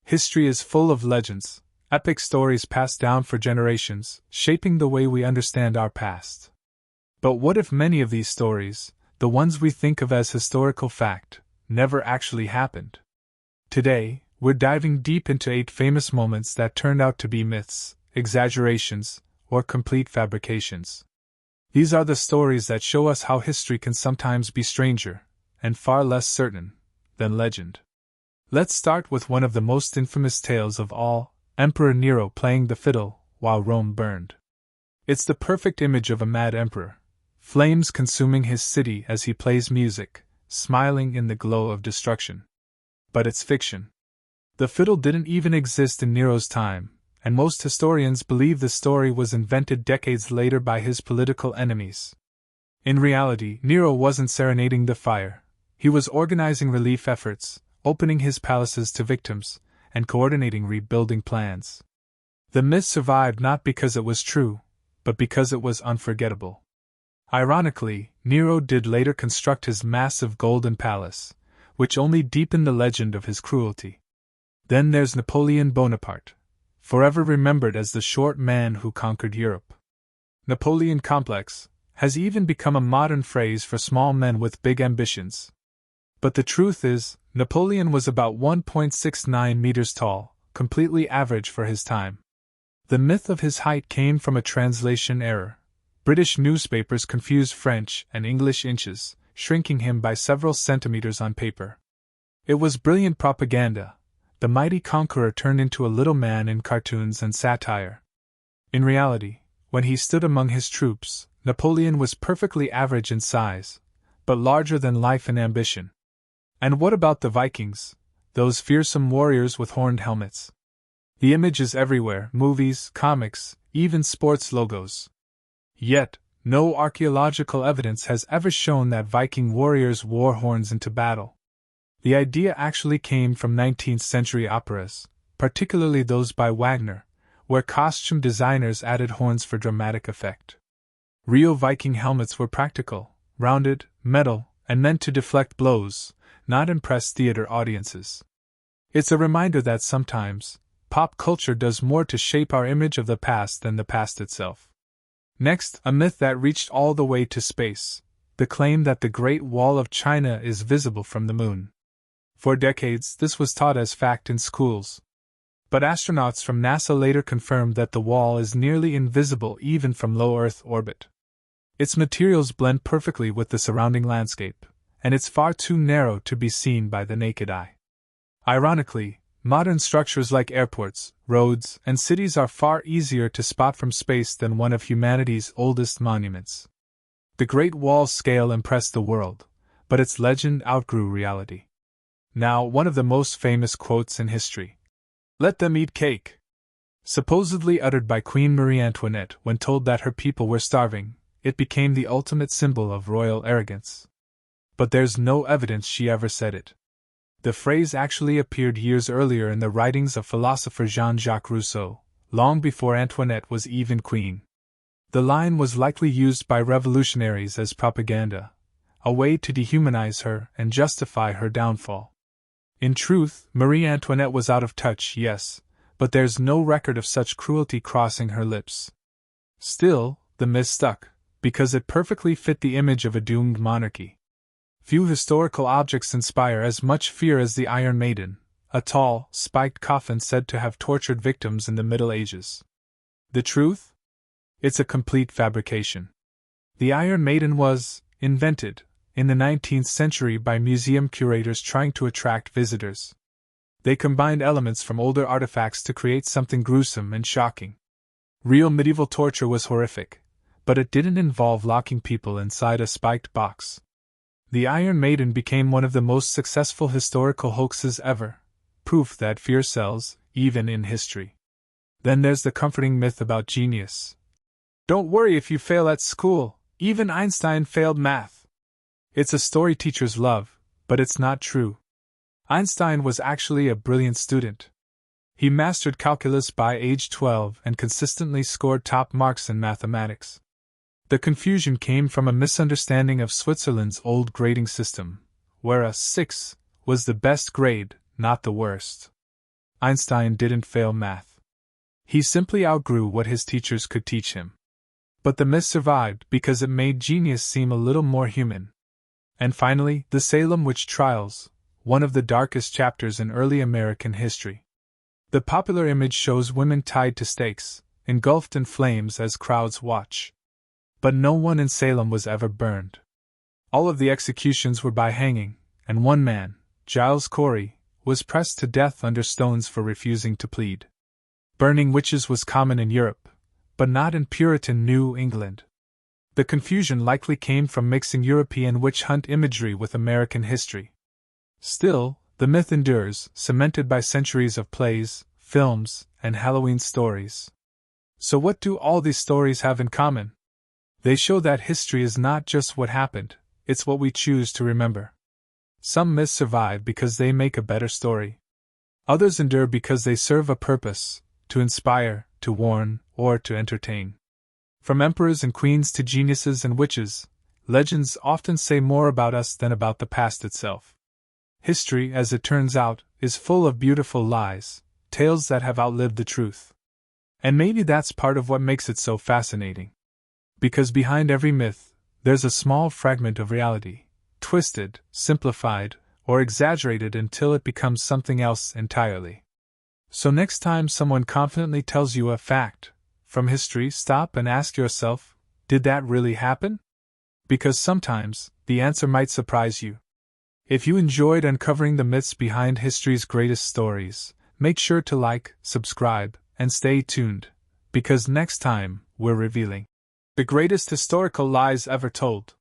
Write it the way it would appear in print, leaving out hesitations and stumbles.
History is full of legends, epic stories passed down for generations, shaping the way we understand our past. But what if many of these stories, the ones we think of as historical fact, never actually happened? Today, we're diving deep into 8 famous moments that turned out to be myths, exaggerations, or complete fabrications. These are the stories that show us how history can sometimes be stranger, and far less certain, than legend. Let's start with one of the most infamous tales of all, Emperor Nero playing the fiddle while Rome burned. It's the perfect image of a mad emperor, flames consuming his city as he plays music, smiling in the glow of destruction. But it's fiction. The fiddle didn't even exist in Nero's time, and most historians believe the story was invented decades later by his political enemies. In reality, Nero wasn't serenading the fire. He was organizing relief efforts, opening his palaces to victims, and coordinating rebuilding plans. The myth survived not because it was true, but because it was unforgettable. Ironically, Nero did later construct his massive golden palace, which only deepened the legend of his cruelty. Then there's Napoleon Bonaparte, forever remembered as the short man who conquered Europe. Napoleon complex has even become a modern phrase for small men with big ambitions. But the truth is, Napoleon was about 1.69 meters tall, completely average for his time. The myth of his height came from a translation error. British newspapers confused French and English inches, shrinking him by several centimeters on paper. It was brilliant propaganda. The mighty conqueror turned into a little man in cartoons and satire. In reality, when he stood among his troops, Napoleon was perfectly average in size, but larger than life in ambition. And what about the Vikings, those fearsome warriors with horned helmets? The image is everywhere: movies, comics, even sports logos. Yet, no archaeological evidence has ever shown that Viking warriors wore horns into battle. The idea actually came from 19th century operas, particularly those by Wagner, where costume designers added horns for dramatic effect. Real Viking helmets were practical, rounded, metal, and meant to deflect blows, not impress theater audiences. It's a reminder that sometimes, pop culture does more to shape our image of the past than the past itself. Next, a myth that reached all the way to space: the claim that the Great Wall of China is visible from the moon. For decades, this was taught as fact in schools. But astronauts from NASA later confirmed that the wall is nearly invisible even from low Earth orbit. Its materials blend perfectly with the surrounding landscape, and it's far too narrow to be seen by the naked eye. Ironically, modern structures like airports, roads, and cities are far easier to spot from space than one of humanity's oldest monuments. The Great Wall's scale impressed the world, but its legend outgrew reality. Now, one of the most famous quotes in history. "Let them eat cake." Supposedly uttered by Queen Marie Antoinette when told that her people were starving, it became the ultimate symbol of royal arrogance. But there's no evidence she ever said it. The phrase actually appeared years earlier in the writings of philosopher Jean-Jacques Rousseau, long before Antoinette was even queen. The line was likely used by revolutionaries as propaganda, a way to dehumanize her and justify her downfall. In truth, Marie Antoinette was out of touch, yes, but there's no record of such cruelty crossing her lips. Still, the myth stuck, because it perfectly fit the image of a doomed monarchy. Few historical objects inspire as much fear as the Iron Maiden, a tall, spiked coffin said to have tortured victims in the Middle Ages. The truth? It's a complete fabrication. The Iron Maiden was invented in the 19th century by museum curators trying to attract visitors. They combined elements from older artifacts to create something gruesome and shocking. Real medieval torture was horrific, but it didn't involve locking people inside a spiked box. The Iron Maiden became one of the most successful historical hoaxes ever, proof that fear sells, even in history. Then there's the comforting myth about genius. Don't worry if you fail at school, even Einstein failed math. It's a story teachers love, but it's not true. Einstein was actually a brilliant student. He mastered calculus by age 12 and consistently scored top marks in mathematics. The confusion came from a misunderstanding of Switzerland's old grading system, where a 6 was the best grade, not the worst. Einstein didn't fail math. He simply outgrew what his teachers could teach him. But the myth survived because it made genius seem a little more human. And finally, the Salem witch trials, one of the darkest chapters in early American history. The popular image shows women tied to stakes, engulfed in flames as crowds watch. But no one in Salem was ever burned. All of the executions were by hanging, and one man, Giles Corey, was pressed to death under stones for refusing to plead. Burning witches was common in Europe, but not in Puritan New England. The confusion likely came from mixing European witch hunt imagery with American history. Still, the myth endures, cemented by centuries of plays, films, and Halloween stories. So what do all these stories have in common? They show that history is not just what happened, it's what we choose to remember. Some myths survive because they make a better story. Others endure because they serve a purpose, to inspire, to warn, or to entertain. From emperors and queens to geniuses and witches, legends often say more about us than about the past itself. History, as it turns out, is full of beautiful lies, tales that have outlived the truth. And maybe that's part of what makes it so fascinating. Because behind every myth, there's a small fragment of reality, twisted, simplified, or exaggerated until it becomes something else entirely. So next time someone confidently tells you a fact from history, stop and ask yourself, did that really happen? Because sometimes, the answer might surprise you. If you enjoyed uncovering the myths behind history's greatest stories, make sure to like, subscribe, and stay tuned, because next time, we're revealing the greatest historical lies ever told.